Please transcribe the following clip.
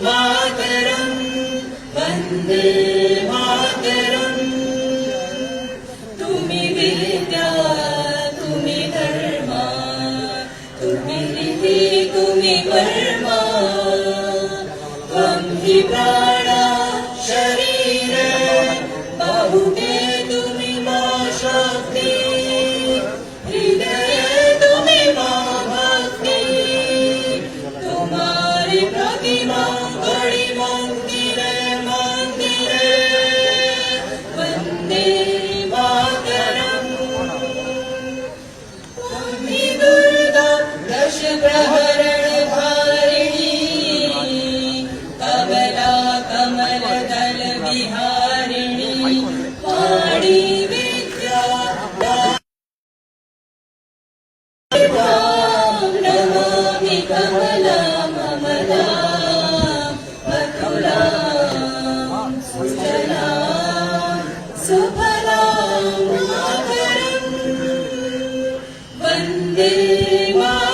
मातरं वन्दे मातरं। तुम्ही विद्या तुम्ही धर्मा तुम्ही निधी तुम्ही कर्मा त्वं हि प्राणा शरीर बाहुके तुम्ही मा शक्ती हृदय तुम्ही मा भक्ती तुम्हारी प्रतिमा बड़ी मंदिर मंदिर वंदे मातरम। तुम्ही दुर्गा दश प्रहरण धारिणी कमला कमल दल विहारिणी वाणी विद्या नमामि कमला ममला मधुरां सुजलां सुफलां मातरं वन्दे मातरम्।